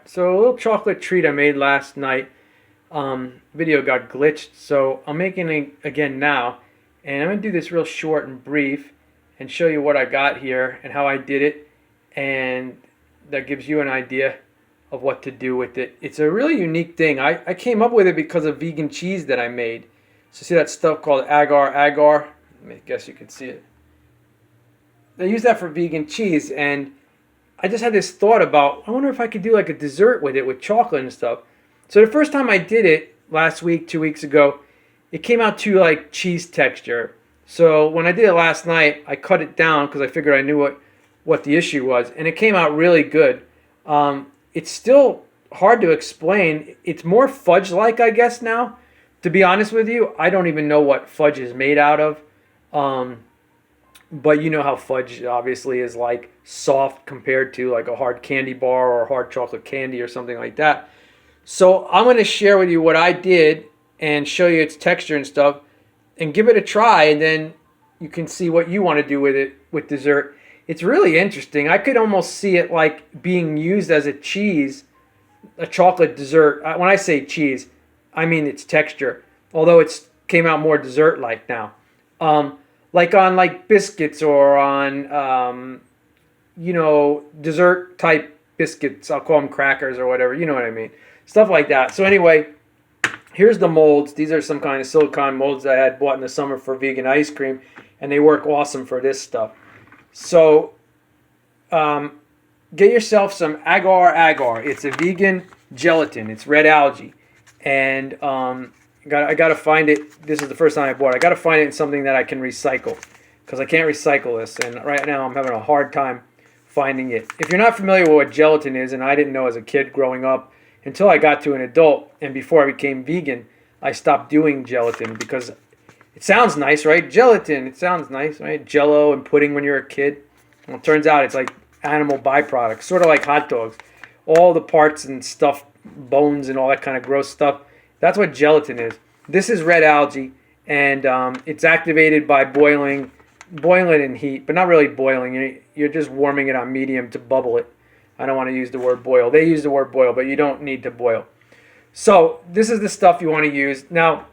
So a little chocolate treat I made last night. Video got glitched, so I'm making it again now. And I'm going to do this real short and brief and show you what I got here and how I did it. And that gives you an idea of what to do with it. It's a really unique thing. I came up with it because of vegan cheese that I made. So see that stuff called agar? I guess you can see it. They use that for vegan cheese, and I just had this thought about, I wonder if I could do like a dessert with it with chocolate and stuff. So the first time I did it last week, 2 weeks ago, it came out too like cheese texture. So when I did it last night, I cut it down because I figured I knew what the issue was, and it came out really good. It's still hard to explain. It's more fudge-like, I guess, now. To be honest with you, I don't even know what fudge is made out of. But you know how fudge obviously is like soft compared to like a hard candy bar or hard chocolate candy or something like that. So I'm going to share with you what I did and show you its texture and stuff and give it a try, and then you can see what you want to do with it with dessert. It's really interesting. I could almost see it like being used as a cheese, a chocolate dessert. When I say cheese, I mean its texture, although it's came out more dessert-like now. Like on like biscuits or on, dessert type biscuits. I'll call them crackers or whatever. You know what I mean. Stuff like that. So anyway, here's the molds. These are some kind of silicone molds that I had bought in the summer for vegan ice cream, and they work awesome for this stuff. So get yourself some agar. It's a vegan gelatin. It's red algae. And I got to find it. This is the first time I bought it. I got to find it in something that I can recycle, because I can't recycle this. And right now I'm having a hard time finding it. If you're not familiar with what gelatin is, and I didn't know as a kid growing up until I got to an adult, and before I became vegan, I stopped doing gelatin because it sounds nice, right? Gelatin, it sounds nice, right? Jello and pudding when you're a kid. Well, it turns out it's like animal byproducts, sort of like hot dogs. All the parts and stuff, bones and all that kind of gross stuff. That's what gelatin is. This is red algae, and it's activated by boiling it in heat, but not really boiling. You're just warming it on medium to bubble it. I don't want to use the word boil. They use the word boil, but you don't need to boil. So this is the stuff you want to use. Now,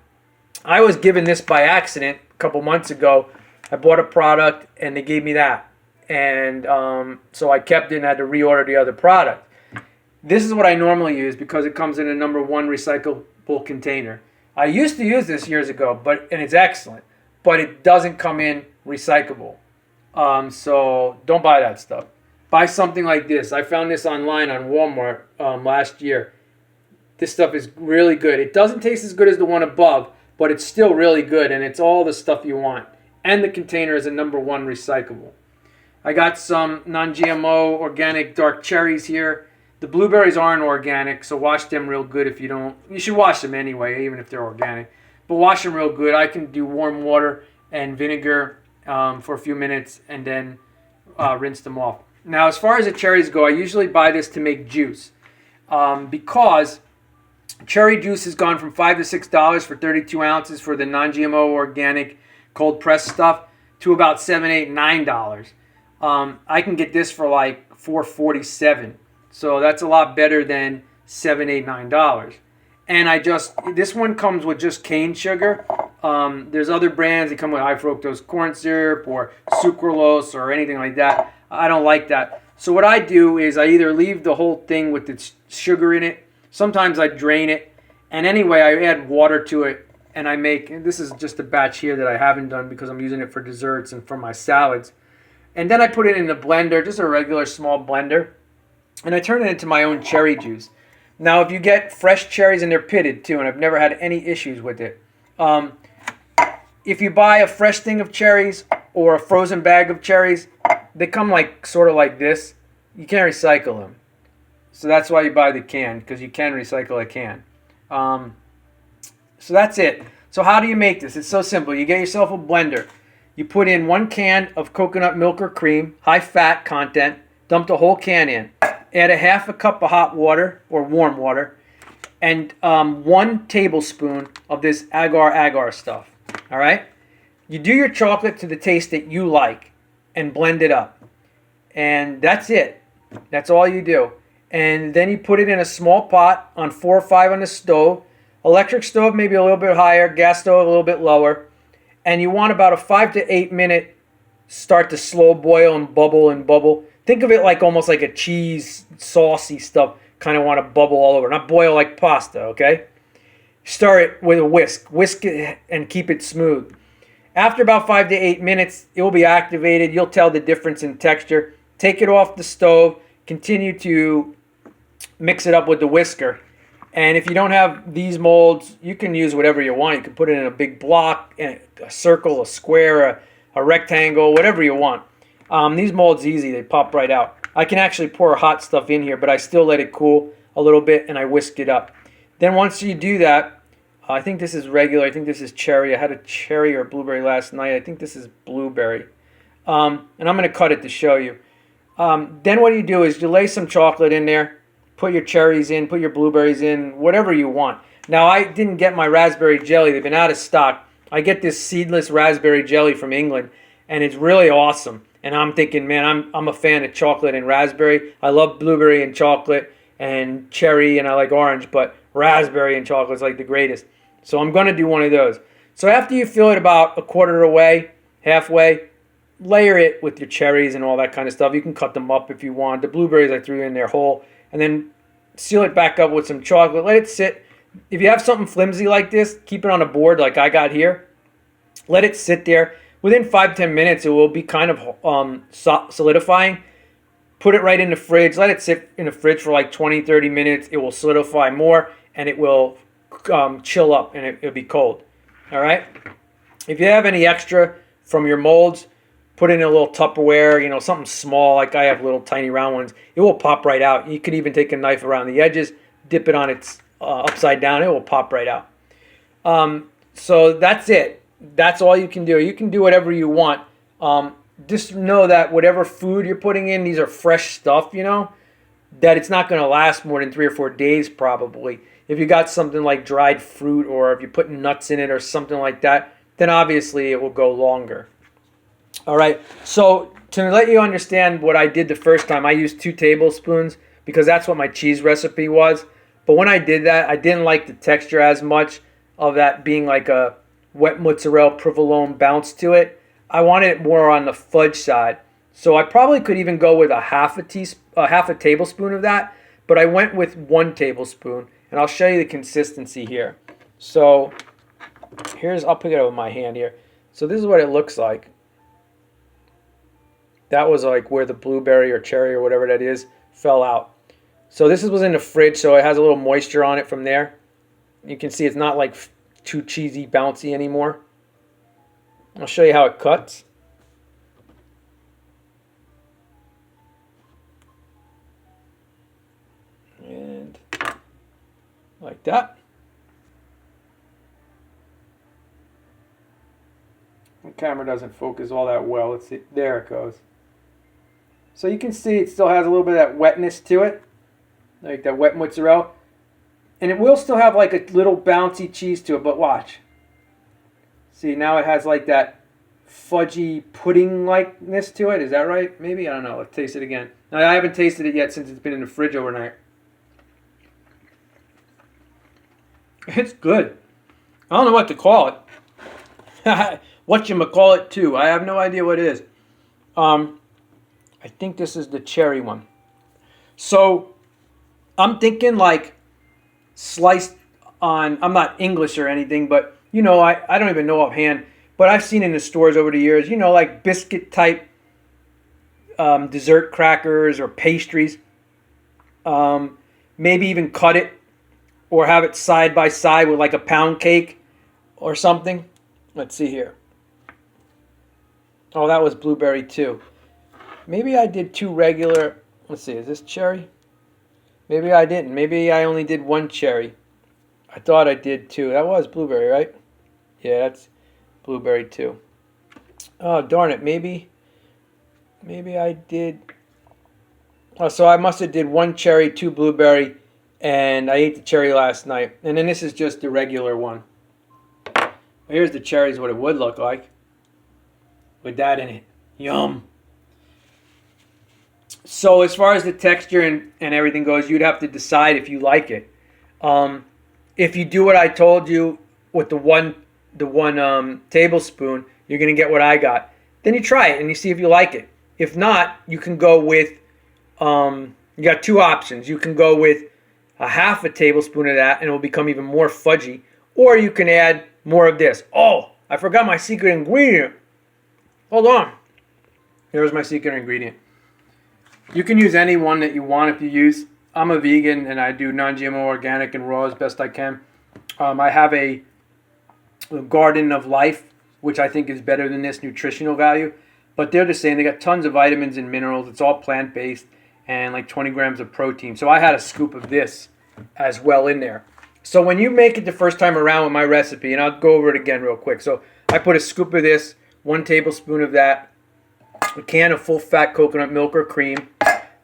I was given this by accident a couple months ago. I bought a product, and they gave me that. And so I kept it and had to reorder the other product. This is what I normally use because it comes in a number 1 recyclable container. I used to use this years ago, and it's excellent, but it doesn't come in recyclable. So don't buy that stuff. Buy something like this. I found this online on Walmart last year. This stuff is really good. It doesn't taste as good as the one above, but it's still really good, and it's all the stuff you want. And the container is a number 1 recyclable. I got some non-GMO organic dark cherries here. The blueberries aren't organic, so wash them real good if you don't. You should wash them anyway, even if they're organic. But wash them real good. I can do warm water and vinegar for a few minutes and then rinse them off. Now, as far as the cherries go, I usually buy this to make juice because cherry juice has gone from $5 to $6 for 32 ounces for the non-GMO organic cold pressed stuff to about $7, $8, $9. I can get this for like $4.47. So that's a lot better than $7, $8, $9. And this one comes with just cane sugar. There's other brands that come with high fructose corn syrup or sucralose or anything like that. I don't like that. So what I do is I either leave the whole thing with its sugar in it. Sometimes I drain it. And anyway, I add water to it. And this is just a batch here that I haven't done because I'm using it for desserts and for my salads. And then I put it in a blender, just a regular small blender. And I turn it into my own cherry juice. Now, if you get fresh cherries, and they're pitted too, and I've never had any issues with it. If you buy a fresh thing of cherries or a frozen bag of cherries, they come like sort of like this. You can't recycle them. So that's why you buy the can, because you can recycle a can. So that's it. So how do you make this? It's so simple. You get yourself a blender. You put in 1 can of coconut milk or cream, high fat content. Dump the whole can in. Add a half a cup of hot water or warm water, and 1 tablespoon of this agar stuff. All right? You do your chocolate to the taste that you like and blend it up. And that's it. That's all you do. and then you put it in a small pot on 4 or 5 on the stove. Electric stove maybe a little bit higher, gas stove a little bit lower. And you want about a 5 to 8 minute start to slow boil and bubble and bubble. Think of it like almost like a cheese saucy stuff. Kind of want to bubble all over, not boil like pasta, okay? Stir it with a whisk. Whisk it and keep it smooth. After about 5 to 8 minutes, it will be activated. You'll tell the difference in texture. Take it off the stove. Continue to mix it up with the whisker. And if you don't have these molds, you can use whatever you want. You can put it in a big block, a circle, a square, a rectangle, whatever you want. These molds easy. They pop right out. I can actually pour hot stuff in here, but I still let it cool a little bit and I whisk it up. Then once you do that, I think this is regular. I think this is cherry. I had a cherry or blueberry last night. I think this is blueberry. And I'm going to cut it to show you. Then what you do is you lay some chocolate in there. Put your cherries in, put your blueberries in, whatever you want. Now, I didn't get my raspberry jelly. They've been out of stock. I get this seedless raspberry jelly from England, and it's really awesome. And I'm thinking, man, I'm a fan of chocolate and raspberry. I love blueberry and chocolate and cherry, and I like orange, but raspberry and chocolate is like the greatest. So I'm going to do one of those. So after you fill it about a quarter away, halfway, layer it with your cherries and all that kind of stuff. You can cut them up if you want. The blueberries I threw in there whole. And then seal it back up with some chocolate. Let it sit. If you have something flimsy like this, keep it on a board like I got here. Let it sit there. Within 5-10 minutes, it will be kind of solidifying. Put it right in the fridge. Let it sit in the fridge for like 20-30 minutes. It will solidify more, and it will chill up, and it'll be cold. All right? If you have any extra from your molds, put it in a little Tupperware, something small, like I have little tiny round ones. It will pop right out. You could even take a knife around the edges, dip it on its upside down. It will pop right out. So that's it. That's all you can do. You can do whatever you want. Just know that whatever food you're putting in, these are fresh stuff, that it's not going to last more than 3 or 4 days probably. If you got something like dried fruit or if you're putting nuts in it or something like that, then obviously it will go longer. All right, so to let you understand what I did the first time, I used 2 tablespoons because that's what my cheese recipe was. But when I did that, I didn't like the texture as much of that being like a wet mozzarella provolone bounce to it. I wanted it more on the fudge side. So I probably could even go with a half a tablespoon of that, but I went with 1 tablespoon, and I'll show you the consistency here. So I'll pick it up with my hand here. So this is what it looks like. That was like where the blueberry or cherry or whatever that is fell out. So this was in the fridge, so it has a little moisture on it from there. You can see it's not like too cheesy, bouncy anymore. I'll show you how it cuts. And like that. The camera doesn't focus all that well. Let's see. There it goes. So you can see it still has a little bit of that wetness to it, like that wet mozzarella. And it will still have like a little bouncy cheese to it, but watch. See, now it has like that fudgy pudding-likeness to it. Is that right? Maybe? I don't know. Let's taste it again. Now, I haven't tasted it yet since it's been in the fridge overnight. It's good. I don't know what to call it. Whatchamacallit too. I have no idea what it is. I think this is the cherry one. So I'm thinking like sliced on, I'm not English or anything, but I don't even know offhand, but I've seen in the stores over the years, like biscuit type dessert crackers or pastries. Maybe even cut it or have it side by side with like a pound cake or something. Let's see here. Oh, that was blueberry too. Maybe I did 2 regular. Let's see, is this cherry? Maybe I didn't. Maybe I only did 1 cherry. I thought I did 2. That was blueberry, right? Yeah, that's blueberry too. Oh, darn it. Maybe I did. Oh, so I must have did 1 cherry, 2 blueberry, and I ate the cherry last night. And then this is just the regular one. Here's the cherries, what it would look like with that in it. Yum. So as far as the texture and everything goes, you'd have to decide if you like it. If you do what I told you with the one tablespoon, you're gonna get what I got. Then you try it and you see if you like it. If not, you can go with you got two options. You can go with a half a tablespoon of that and it will become even more fudgy. Or you can add more of this. Oh, I forgot my secret ingredient. Hold on. Here's my secret ingredient. You can use any one that you want if you use. I'm a vegan and I do non-GMO organic and raw as best I can. I have a Garden of Life, which I think is better than this nutritional value. But they're the same. They got tons of vitamins and minerals. It's all plant-based and like 20 grams of protein. So I had a scoop of this as well in there. So when you make it the first time around with my recipe, and I'll go over it again real quick. So I put a scoop of this, 1 tablespoon of that, a can of full-fat coconut milk or cream,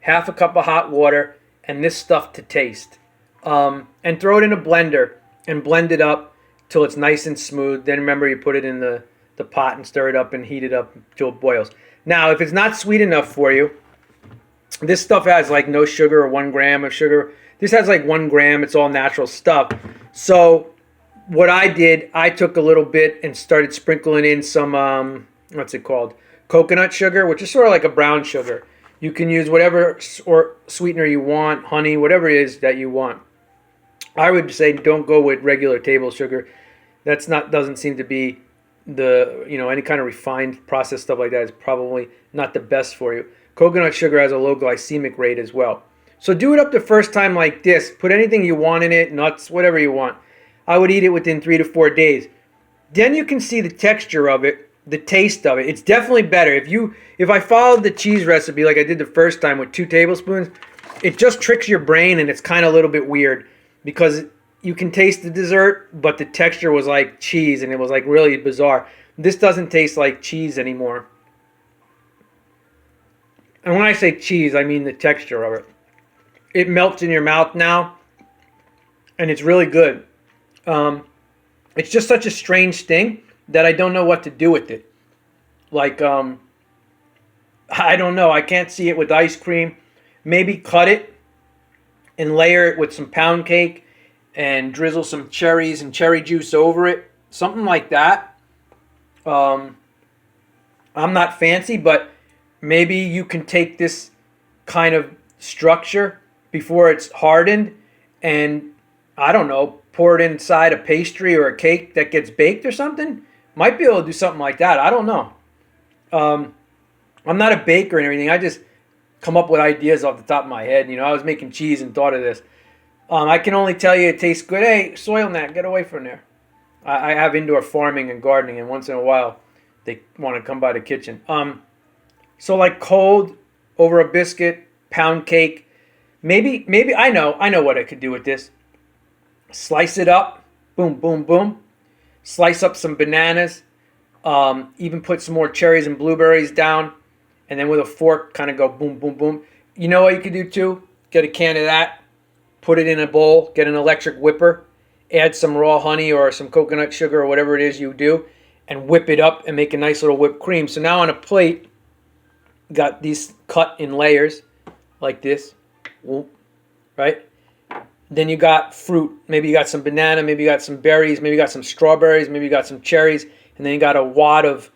half a cup of hot water, and this stuff to taste. And throw it in a blender and blend it up till it's nice and smooth. Then remember, you put it in the pot and stir it up and heat it up till it boils. Now, if it's not sweet enough for you, this stuff has like no sugar or 1 gram of sugar. This has like 1 gram. It's all natural stuff. So what I did, I took a little bit and started sprinkling in some, what's it called? Coconut sugar, which is sort of like a brown sugar. You can use whatever or sweetener you want, honey, whatever it is that you want. I would say don't go with regular table sugar. Doesn't seem to be any kind of refined processed stuff like that is probably not the best for you. Coconut sugar has a low glycemic rate as well. So do it up the first time like this. Put anything you want in it, nuts, whatever you want. I would eat it within 3 to 4 days. Then you can see the texture of it, the taste of it. It's definitely better. If I followed the cheese recipe like I did the first time with 2 tablespoons, it just tricks your brain and it's kind of a little bit weird because you can taste the dessert, but the texture was like cheese and it was like really bizarre. This doesn't taste like cheese anymore. And when I say cheese, I mean the texture of it. It melts in your mouth now, and it's really good. It's just such a strange thing that I don't know what to do with it. Like, I don't know. I can't see it with ice cream. Maybe cut it and layer it with some pound cake and drizzle some cherries and cherry juice over it. Something like that. I'm not fancy, but maybe you can take this kind of structure before it's hardened and, I don't know, pour it inside a pastry or a cake that gets baked or something. Might be able to do something like that. I don't know. I'm not a baker and everything. I just come up with ideas off the top of my head. I was making cheese and thought of this. I can only tell you it tastes good. Hey, soil gnat, get away from there. I have indoor farming and gardening, and once in a while they want to come by the kitchen. So like cold over a biscuit, pound cake. Maybe I know what I could do with this. Slice it up, boom, boom, boom. Slice up some bananas. Even put some more cherries and blueberries down, and then with a fork, kind of go boom, boom, boom. You know what you could do too? Get a can of that, put it in a bowl, get an electric whipper, add some raw honey or some coconut sugar or whatever it is you do, and whip it up and make a nice little whipped cream. So now on a plate, got these cut in layers like this, right? Then you got fruit. Maybe you got some banana, maybe you got some berries, maybe you got some strawberries, maybe you got some cherries, and then you got a wad of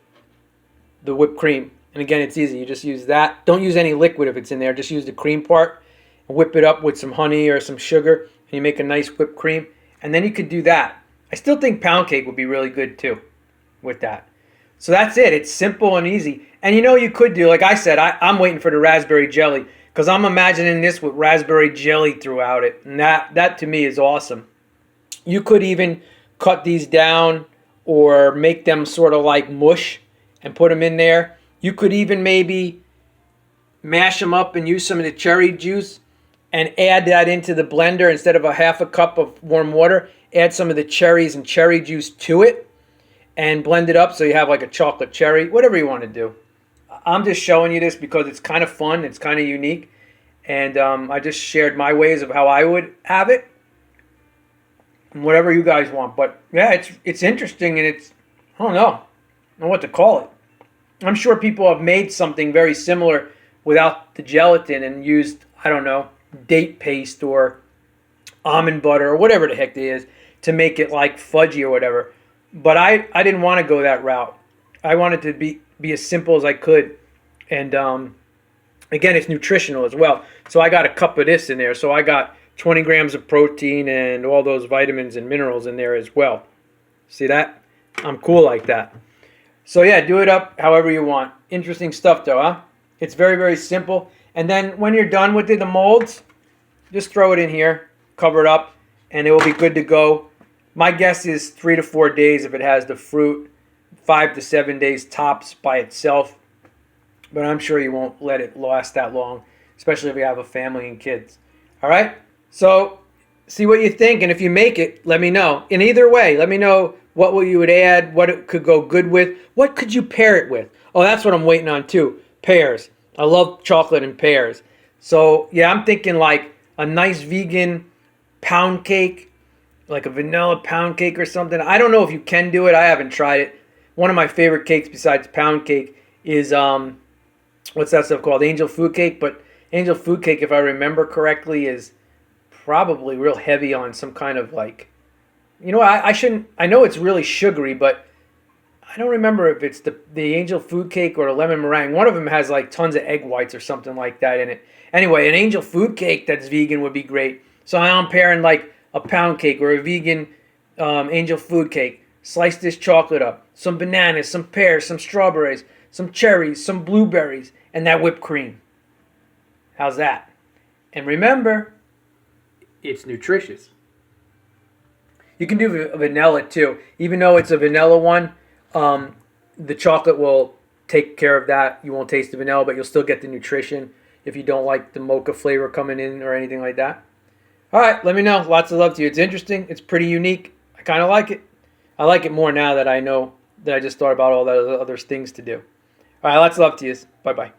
the whipped cream. And again, it's easy. You just use that. Don't use any liquid if it's in there. Just use the cream part. Whip it up with some honey or some sugar, and you make a nice whipped cream. And then you could do that. I still think pound cake would be really good too with that. So that's it. It's simple and easy. And you could do, like I said, I'm waiting for the raspberry jelly because I'm imagining this with raspberry jelly throughout it. And that to me is awesome. You could even cut these down or make them sort of like mush and put them in there. You could even maybe mash them up and use some of the cherry juice and add that into the blender instead of a half a cup of warm water. Add some of the cherries and cherry juice to it and blend it up so you have like a chocolate cherry, whatever you want to do. I'm just showing you this because it's kind of fun, it's kind of unique, and I just shared my ways of how I would have it, and whatever you guys want. But yeah, it's interesting, and I don't know what to call it. I'm sure people have made something very similar without the gelatin and used, I don't know, date paste or almond butter or whatever the heck it is to make it like fudgy or whatever. But I didn't want to go that route. I wanted to be as simple as I could. And again, it's nutritional as well. So I got a cup of this in there. So I got 20 grams of protein and all those vitamins and minerals in there as well. See that? I'm cool like that. So yeah, do it up however you want. Interesting stuff though, huh? It's very, very simple. And then when you're done with the molds, just throw it in here, cover it up, and it will be good to go. My guess is 3 to 4 days if it has the fruit, 5 to 7 days tops by itself. But I'm sure you won't let it last that long, especially if you have a family and kids. All right? So see what you think, and if you make it, let me know. In either way, let me know what you would add, what it could go good with. What could you pair it with? Oh, that's what I'm waiting on too. Pears. I love chocolate and pears. So yeah, I'm thinking like a nice vegan pound cake, like a vanilla pound cake or something. I don't know if you can do it. I haven't tried it. One of my favorite cakes besides pound cake is what's that stuff called? Angel food cake. But angel food cake, if I remember correctly, is probably real heavy on some kind of like, I shouldn't. I know it's really sugary, but I don't remember if it's the angel food cake or the lemon meringue. One of them has like tons of egg whites or something like that in it. Anyway, an angel food cake that's vegan would be great. So I'm pairing like a pound cake or a vegan angel food cake. Slice this chocolate up. Some bananas, some pears, some strawberries, some cherries, some blueberries, and that whipped cream. How's that? And remember, it's nutritious. You can do vanilla too. Even though it's a vanilla one, the chocolate will take care of that. You won't taste the vanilla, but you'll still get the nutrition if you don't like the mocha flavor coming in or anything like that. All right, let me know. Lots of love to you. It's interesting. It's pretty unique. I kind of like it. I like it more now that I know that I just thought about all the other things to do. All right, lots of love to you. Bye-bye.